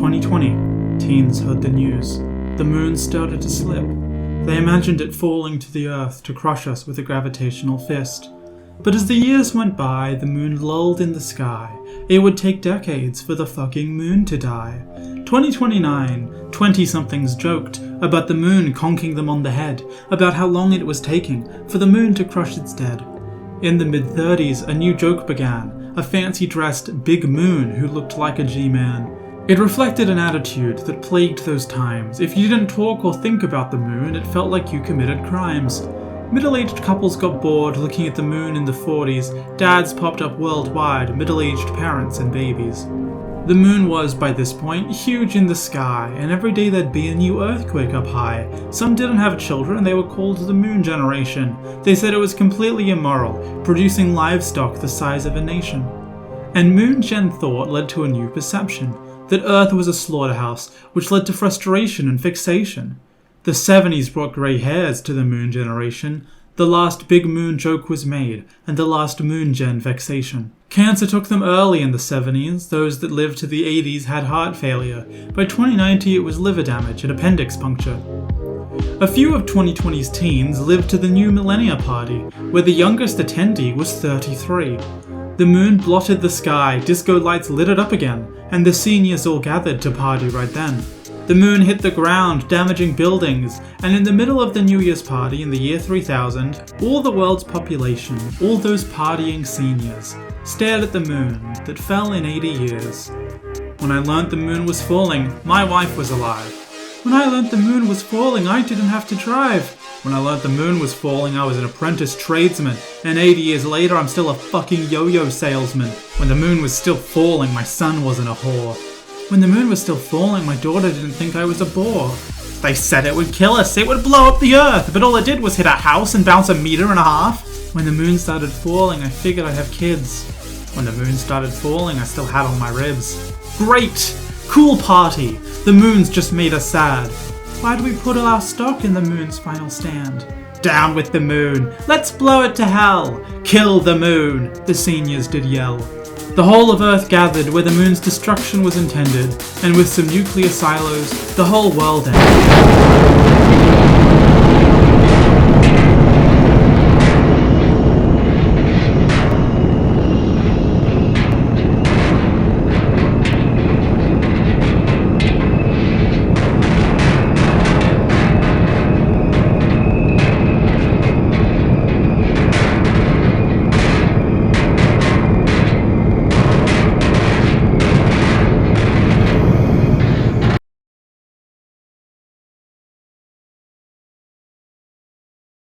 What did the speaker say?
2020, teens heard the news. The moon started to slip. They imagined it falling to the earth to crush us with a gravitational fist. But as the years went by, the moon lulled in the sky. It would take decades for the fucking moon to die. 2029, 20-somethings joked about the moon conking them on the head, about how long it was taking for the moon to crush its dead. In the mid-30s, a new joke began, a fancy-dressed big moon who looked like a G-man. It reflected an attitude that plagued those times. If you didn't talk or think about the moon, it felt like you committed crimes. Middle-aged couples got bored looking at the moon in the 40s, dads popped up worldwide, middle-aged parents and babies. The moon was, by this point, huge in the sky, and every day there'd be a new earthquake up high. Some didn't have children, they were called the moon generation. They said it was completely immoral, producing livestock the size of a nation. And moon gen thought led to a new perception, that Earth was a slaughterhouse, which led to frustration and fixation. The 70s brought grey hairs to the moon generation. The last big moon joke was made, and the last moon gen vexation. Cancer took them early in the 70s. Those that lived to the 80s had heart failure. By 2090 it was liver damage and appendix puncture. A few of 2020's teens lived to the new millennia party, where the youngest attendee was 33. The moon blotted the sky, disco lights lit it up again, and the seniors all gathered to party right then. The moon hit the ground, damaging buildings, and in the middle of the New Year's party in the year 3000, all the world's population, all those partying seniors, stared at the moon that fell in 80 years. When I learnt the moon was falling, my wife was alive. When I learnt the moon was falling, I didn't have to drive. When I learnt the moon was falling, I was an apprentice tradesman, and 80 years later I'm still a fucking yo-yo salesman. When the moon was still falling, my son wasn't a whore. When the moon was still falling, my daughter didn't think I was a bore. They said it would kill us, it would blow up the earth, but all it did was hit our house and bounce 1.5 meters. When the moon started falling, I figured I'd have kids. When the moon started falling, I still had all my ribs. Great! Cool party! The moon's just made us sad. Why do we put all our stock in the moon's final stand? Down with the moon! Let's blow it to hell! Kill the moon! The seniors did yell. The whole of Earth gathered where the moon's destruction was intended, and with some nuclear silos, the whole world ended.